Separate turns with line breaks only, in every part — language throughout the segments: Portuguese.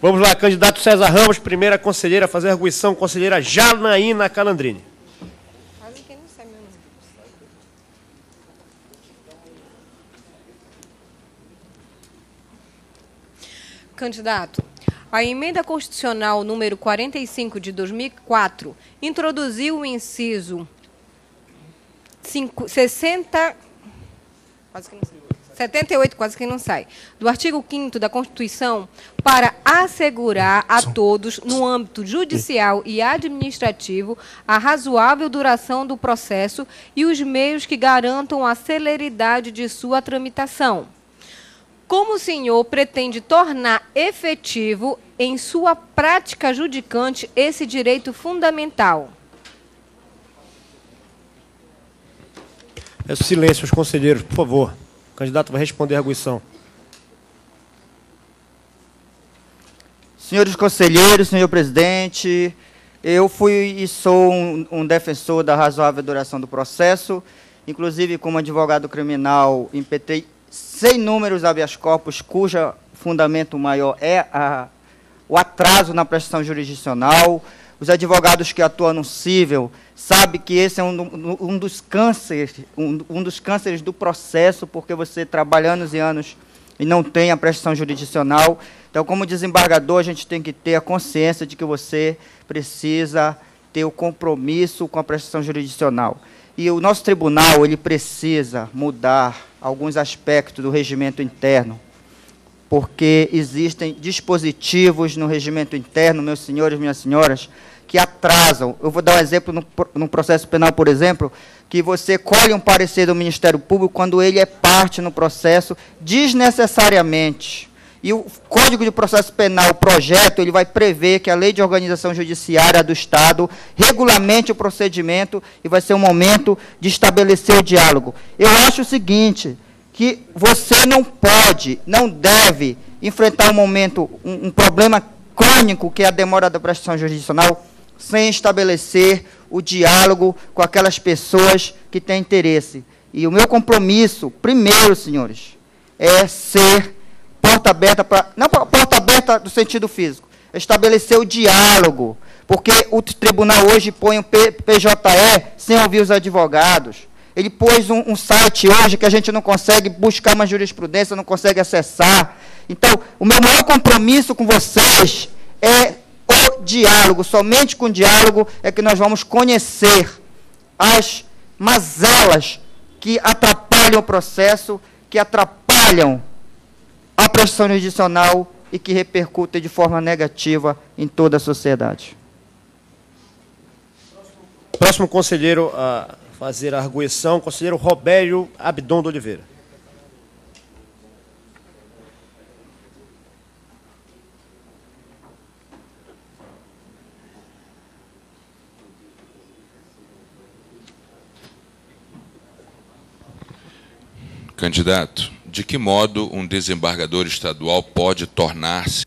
Vamos lá, candidato César Ramos, primeira conselheira a fazer arguição, conselheira Janaína Calandrini.
Candidato, a Emenda Constitucional número 45 de 2004 introduziu o inciso 78, quase que não sai, do artigo 5º da Constituição para assegurar a todos, no âmbito judicial e administrativo, a razoável duração do processo e os meios que garantam a celeridade de sua tramitação. Como o senhor pretende tornar efetivo em sua prática judicante esse direito fundamental?
Peço silêncio aos conselheiros, por favor. O candidato vai responder a arguição.
Senhores conselheiros, senhor presidente, eu fui e sou um defensor da razoável duração do processo, inclusive como advogado criminal impetrei sem números habeas corpus, cujo fundamento maior é o atraso na prestação jurisdicional. Os advogados que atuam no cível sabem que esse é um dos cânceres do processo, porque você trabalha anos e anos e não tem a prestação jurisdicional. Então, como desembargador, a gente tem que ter a consciência de que você precisa ter o compromisso com a prestação jurisdicional. E o nosso tribunal, ele precisa mudar alguns aspectos do regimento interno, porque existem dispositivos no regimento interno, meus senhores e minhas senhoras, que atrasam. Eu vou dar um exemplo no processo penal, por exemplo, que você colhe um parecer do Ministério Público quando ele é parte no processo desnecessariamente. E o Código de Processo Penal, o projeto, ele vai prever que a Lei de Organização Judiciária do Estado regulamente o procedimento e vai ser um momento de estabelecer o diálogo. Eu acho o seguinte, que você não pode, não deve enfrentar um problema crônico, que é a demora da prestação jurisdicional, sem estabelecer o diálogo com aquelas pessoas que têm interesse. E o meu compromisso, primeiro, senhores, é ser porta aberta para... Não porta aberta do sentido físico, é estabelecer o diálogo, porque o tribunal hoje põe o PJE sem ouvir os advogados. Ele pôs um site hoje que a gente não consegue buscar uma jurisprudência, não consegue acessar. Então, o meu maior compromisso com vocês é o diálogo. Somente com o diálogo é que nós vamos conhecer as mazelas que atrapalham o processo, que atrapalham a prestação jurisdicional e que repercutem de forma negativa em toda a sociedade.
Próximo conselheiro a fazer a arguição, conselheiro Robério Abdon de Oliveira.
Candidato, de que modo um desembargador estadual pode tornar-se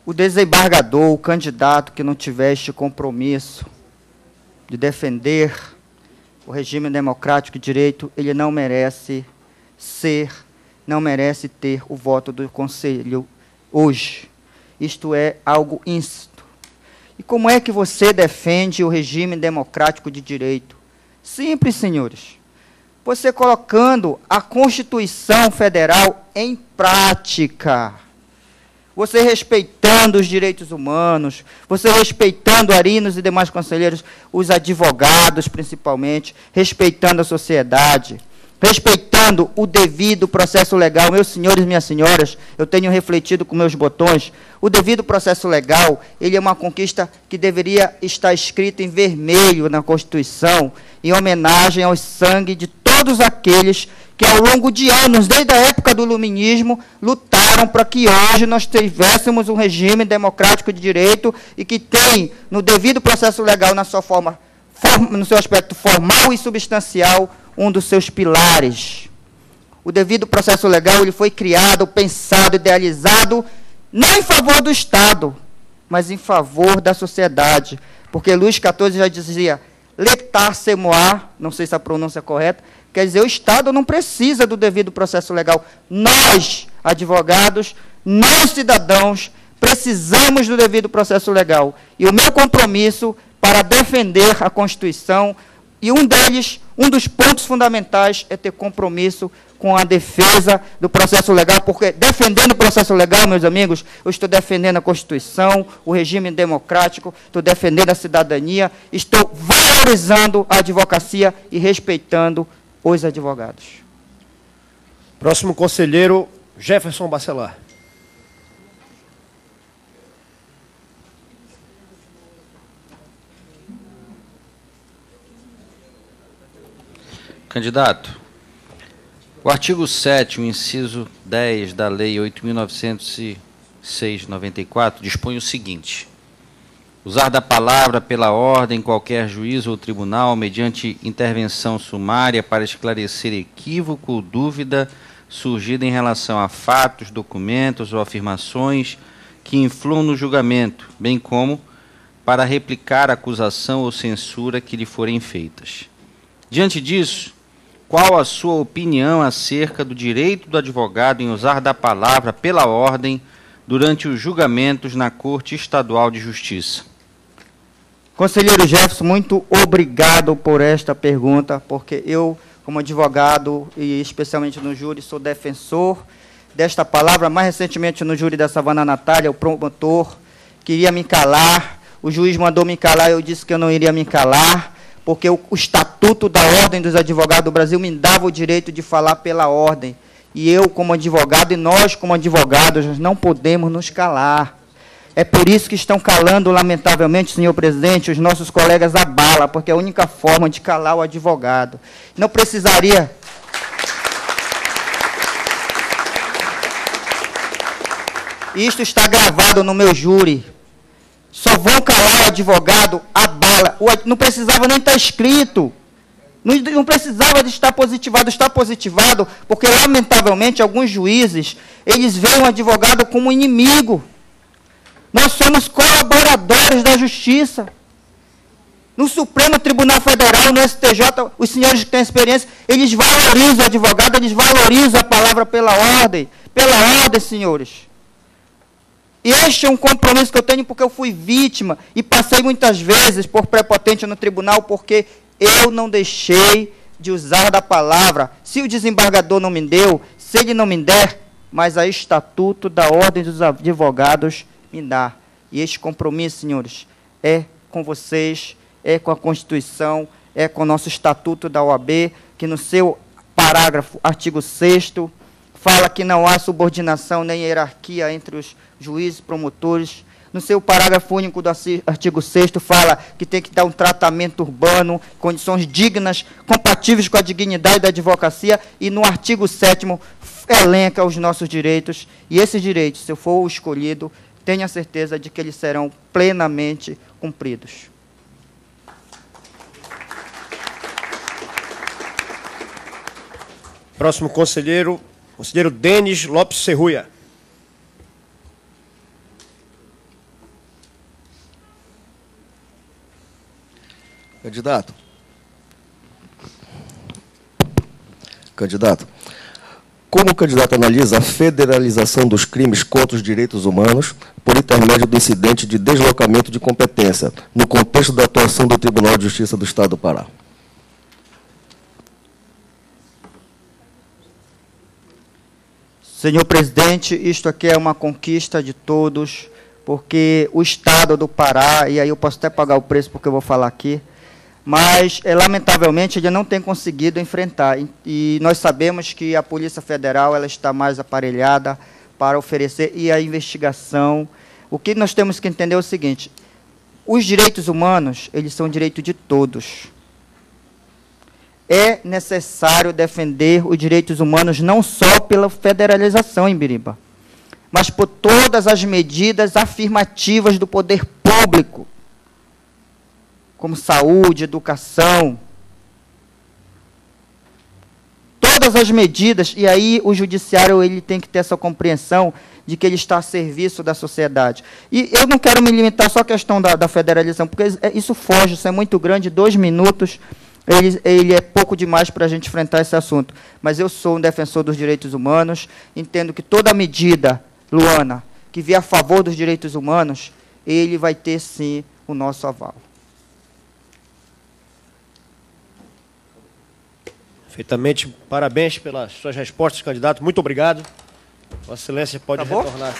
o desembargador, o candidato que não tiver este compromisso de defender o regime democrático de direito, ele não merece ter o voto do Conselho hoje. Isto é algo íncito. E como é que você defende o regime democrático de direito? Simples, senhores. Você colocando a Constituição Federal em prática. Você respeitando os direitos humanos, você respeitando Arinos e demais conselheiros, os advogados principalmente, respeitando a sociedade, respeitando o devido processo legal. Meus senhores e minhas senhoras, eu tenho refletido com meus botões, o devido processo legal, ele é uma conquista que deveria estar escrita em vermelho na Constituição, em homenagem ao sangue de todos aqueles que ao longo de anos, desde a época do iluminismo, lutaram para que hoje nós tivéssemos um regime democrático de direito e que tem, no devido processo legal, na sua forma, no seu aspecto formal e substancial, um dos seus pilares. O devido processo legal ele foi criado, pensado, idealizado, não em favor do Estado, mas em favor da sociedade. Porque Luís XIV já dizia, letar semoar, não sei se a pronúncia é correta, quer dizer, o Estado não precisa do devido processo legal. Nós, advogados, nós, cidadãos, precisamos do devido processo legal. E o meu compromisso para defender a Constituição, e um dos pontos fundamentais é ter compromisso com a defesa do processo legal, porque defendendo o processo legal, meus amigos, eu estou defendendo a Constituição, o regime democrático, estou defendendo a cidadania, estou valorizando a advocacia e respeitando os advogados.
Próximo conselheiro, Jefferson Bacelar.
Candidato, o artigo 7º, inciso 10 da Lei 8.906/94, dispõe o seguinte: usar da palavra pela ordem qualquer juiz ou tribunal mediante intervenção sumária para esclarecer equívoco ou dúvida surgida em relação a fatos, documentos ou afirmações que influam no julgamento, bem como para replicar a acusação ou censura que lhe forem feitas. Diante disso, qual a sua opinião acerca do direito do advogado em usar da palavra pela ordem durante os julgamentos na Corte Estadual de Justiça?
Conselheiro Jefferson, muito obrigado por esta pergunta, porque eu, como advogado, e especialmente no júri, sou defensor desta palavra. Mais recentemente, no júri da Savana Natália, o promotor queria me calar, o juiz mandou me calar, eu disse que eu não iria me calar, porque o Estatuto da Ordem dos Advogados do Brasil me dava o direito de falar pela ordem. E eu, como advogado, e nós, como advogados, não podemos nos calar. É por isso que estão calando, lamentavelmente, senhor presidente, os nossos colegas à bala, porque é a única forma de calar o advogado. Não precisaria... Isto está gravado no meu júri. Só vão calar o advogado à bala. Não precisava nem estar escrito. Não precisava de estar positivado. Está positivado porque, lamentavelmente, alguns juízes, eles veem o advogado como inimigo. Nós somos colaboradores da Justiça. No Supremo Tribunal Federal, no STJ, os senhores que têm experiência, eles valorizam o advogado, eles valorizam a palavra pela ordem. Pela ordem, senhores. E este é um compromisso que eu tenho porque eu fui vítima e passei muitas vezes por prepotente no tribunal porque eu não deixei de usar da palavra. Se o desembargador não me deu, se ele não me der, mas a Estatuto da Ordem dos Advogados me dá. E este compromisso, senhores, é com vocês, é com a Constituição, é com o nosso Estatuto da OAB, que no seu parágrafo, artigo 6º, fala que não há subordinação nem hierarquia entre os juízes e promotores. No seu parágrafo único do artigo 6º fala que tem que dar um tratamento urbano, condições dignas, compatíveis com a dignidade da advocacia, e no artigo 7º elenca os nossos direitos, e esses direitos, se eu for o escolhido, tenha certeza de que eles serão plenamente cumpridos.
Próximo conselheiro Denis Lopes Serruia.
Candidato, como o candidato analisa a federalização dos crimes contra os direitos humanos por intermédio do incidente de deslocamento de competência, no contexto da atuação do Tribunal de Justiça do Estado do Pará?
Senhor presidente, isto aqui é uma conquista de todos, porque o Estado do Pará, e aí eu posso até pagar o preço porque eu vou falar aqui, mas, lamentavelmente, ele não tem conseguido enfrentar. E nós sabemos que a Polícia Federal ela está mais aparelhada para oferecer, e a investigação. O que nós temos que entender é o seguinte: os direitos humanos, eles são direito de todos. É necessário defender os direitos humanos não só pela federalização em Biriba, mas por todas as medidas afirmativas do poder público, como saúde, educação. todas as medidas, e aí o judiciário ele tem que ter essa compreensão de que ele está a serviço da sociedade. E eu não quero me limitar só à questão da federalização, porque isso foge, isso é muito grande, 2 minutos, ele é pouco demais para a gente enfrentar esse assunto. Mas eu sou um defensor dos direitos humanos, entendo que toda medida, Luana, que vier a favor dos direitos humanos, ele vai ter, sim, o nosso aval.
Perfeitamente. Parabéns pelas suas respostas, candidato. Muito obrigado. Vossa Excelência pode
Acabou?
retornar.